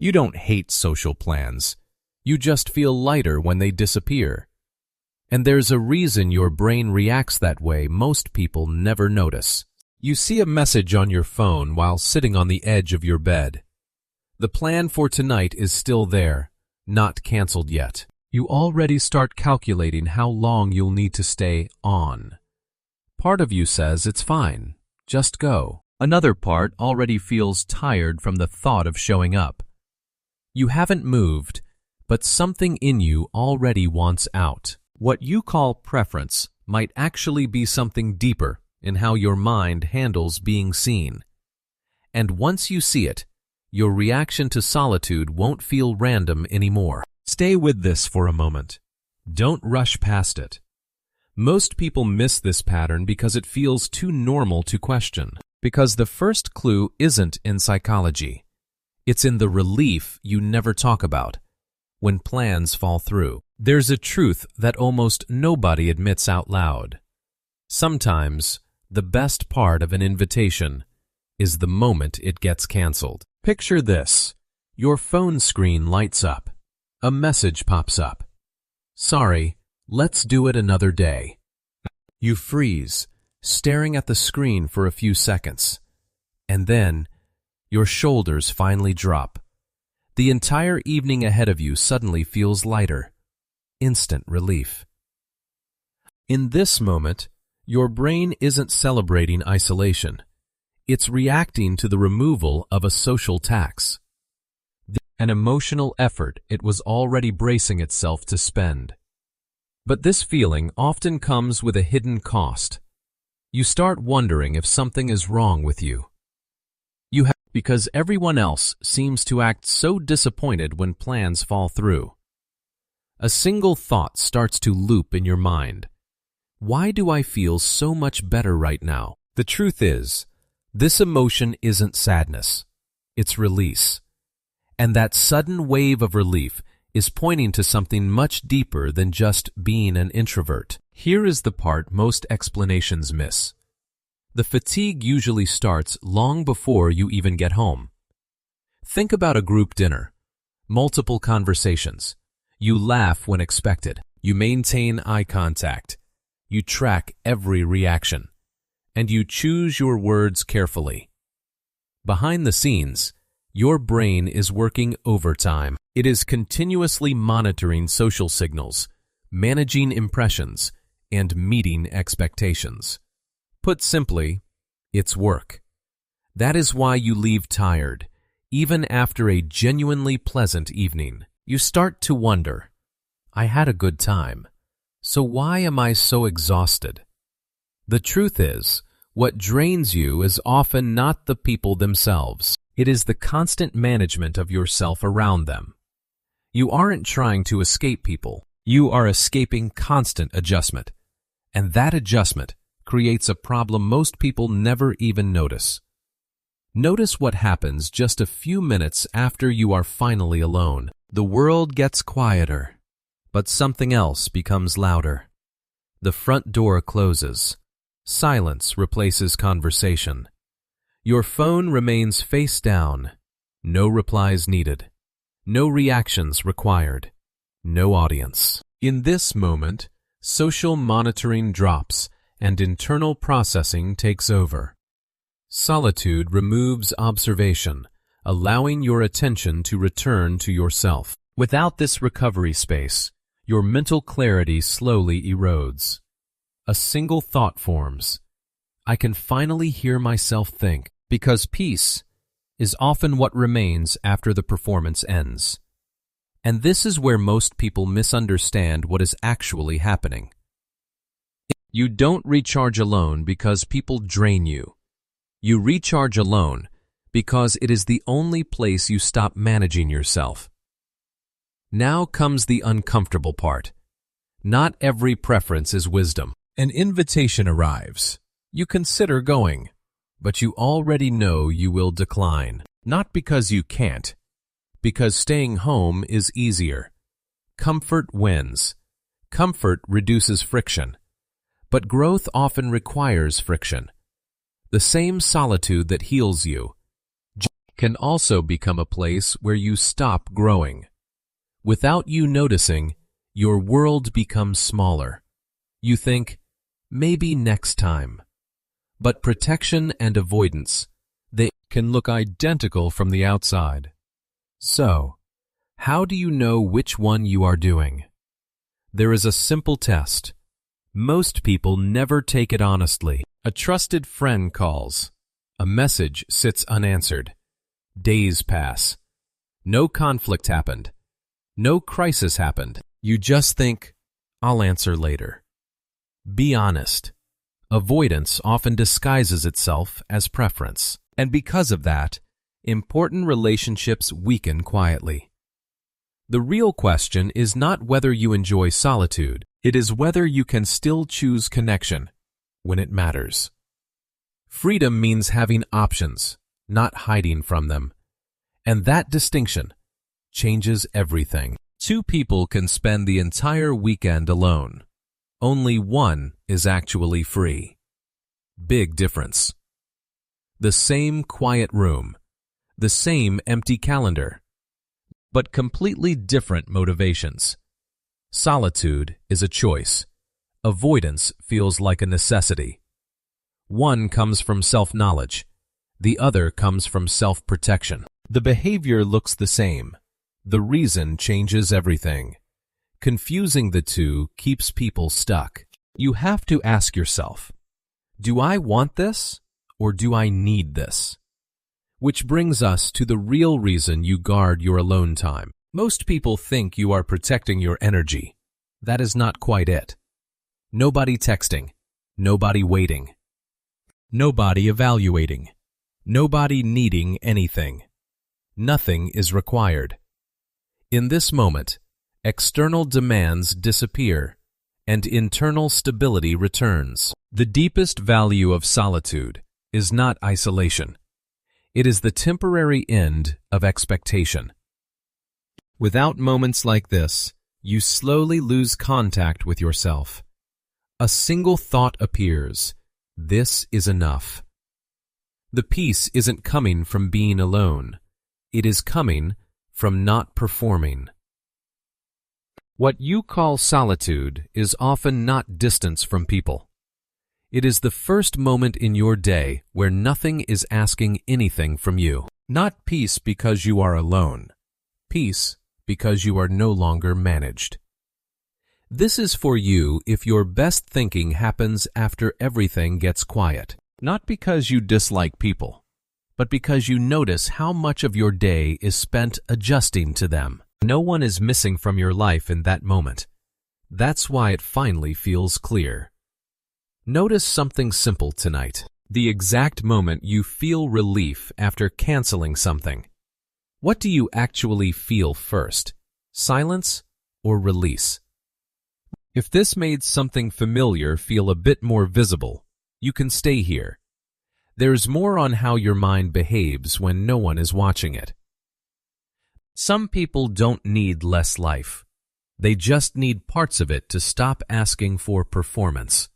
You don't hate social plans. You just feel lighter when they disappear. And there's a reason your brain reacts that way most people never notice. You see a message on your phone while sitting on the edge of your bed. The plan for tonight is still there, not canceled yet. You already start calculating how long you'll need to stay on. Part of you says it's fine, just go. Another part already feels tired from the thought of showing up. You haven't moved, but something in you already wants out. What you call preference might actually be something deeper in how your mind handles being seen. And once you see it, your reaction to solitude won't feel random anymore. Stay with this for a moment. Don't rush past it. Most people miss this pattern because it feels too normal to question. Because the first clue isn't in psychology. It's in the relief you never talk about, when plans fall through. There's a truth that almost nobody admits out loud. Sometimes, the best part of an invitation is the moment it gets canceled. Picture this. Your phone screen lights up. A message pops up. Sorry, let's do it another day. You freeze, staring at the screen for a few seconds. And then, your shoulders finally drop. The entire evening ahead of you suddenly feels lighter. Instant relief. In this moment, your brain isn't celebrating isolation. It's reacting to the removal of a social tax. An emotional effort it was already bracing itself to spend. But this feeling often comes with a hidden cost. You start wondering if something is wrong with you. Because everyone else seems to act so disappointed when plans fall through. A single thought starts to loop in your mind. Why do I feel so much better right now? The truth is, this emotion isn't sadness. It's release. And that sudden wave of relief is pointing to something much deeper than just being an introvert. Here is the part most explanations miss. The fatigue usually starts long before you even get home. Think about a group dinner. Multiple conversations. You laugh when expected. You maintain eye contact. You track every reaction. And you choose your words carefully. Behind the scenes, your brain is working overtime. It is continuously monitoring social signals, managing impressions, and meeting expectations. Put simply, it's work. That is why you leave tired, even after a genuinely pleasant evening. You start to wonder, I had a good time, so why am I so exhausted? The truth is, what drains you is often not the people themselves. It is the constant management of yourself around them. You aren't trying to escape people. You are escaping constant adjustment. And that adjustment creates a problem most people never even notice. Notice what happens just a few minutes after you are finally alone. The world gets quieter, but something else becomes louder. The front door closes. Silence replaces conversation. Your phone remains face down. No replies needed. No reactions required. No audience. In this moment, social monitoring drops and internal processing takes over. Solitude removes observation, allowing your attention to return to yourself. Without this recovery space, your mental clarity slowly erodes. A single thought forms. I can finally hear myself think, because peace is often what remains after the performance ends. And this is where most people misunderstand what is actually happening. You don't recharge alone because people drain you. You recharge alone because it is the only place you stop managing yourself. Now comes the uncomfortable part. Not every preference is wisdom. An invitation arrives. You consider going, but you already know you will decline. Not because you can't, because staying home is easier. Comfort wins. Comfort reduces friction. But growth often requires friction. The same solitude that heals you can also become a place where you stop growing. Without you noticing, your world becomes smaller. You think, maybe next time. But protection and avoidance, they can look identical from the outside. So, how do you know which one you are doing? There is a simple test. Most people never take it honestly. A trusted friend calls. A message sits unanswered. Days pass. No conflict happened. No crisis happened. You just think, I'll answer later. Be honest. Avoidance often disguises itself as preference. And because of that, important relationships weaken quietly. The real question is not whether you enjoy solitude. It is whether you can still choose connection when it matters. Freedom means having options, not hiding from them. And that distinction changes everything. Two people can spend the entire weekend alone. Only one is actually free. Big difference. The same quiet room, the same empty calendar, but completely different motivations. Solitude is a choice. Avoidance feels like a necessity. One comes from self-knowledge. The other comes from self-protection. The behavior looks the same. The reason changes everything. Confusing the two keeps people stuck. You have to ask yourself, do I want this or do I need this? Which brings us to the real reason you guard your alone time. Most people think you are protecting your energy. That is not quite it. Nobody texting. Nobody waiting. Nobody evaluating. Nobody needing anything. Nothing is required. In this moment, external demands disappear and internal stability returns. The deepest value of solitude is not isolation. It is the temporary end of expectation. Without moments like this, you slowly lose contact with yourself. A single thought appears. This is enough. The peace isn't coming from being alone. It is coming from not performing. What you call solitude is often not distance from people. It is the first moment in your day where nothing is asking anything from you. Not peace because you are alone. Peace because you are no longer managed. This is for you if your best thinking happens after everything gets quiet. Not because you dislike people, but because you notice how much of your day is spent adjusting to them. No one is missing from your life in that moment. That's why it finally feels clear. Notice something simple tonight. The exact moment you feel relief after canceling something. What do you actually feel first? Silence or release? If this made something familiar feel a bit more visible, you can stay here. There's more on how your mind behaves when no one is watching it. Some people don't need less life. They just need parts of it to stop asking for performance.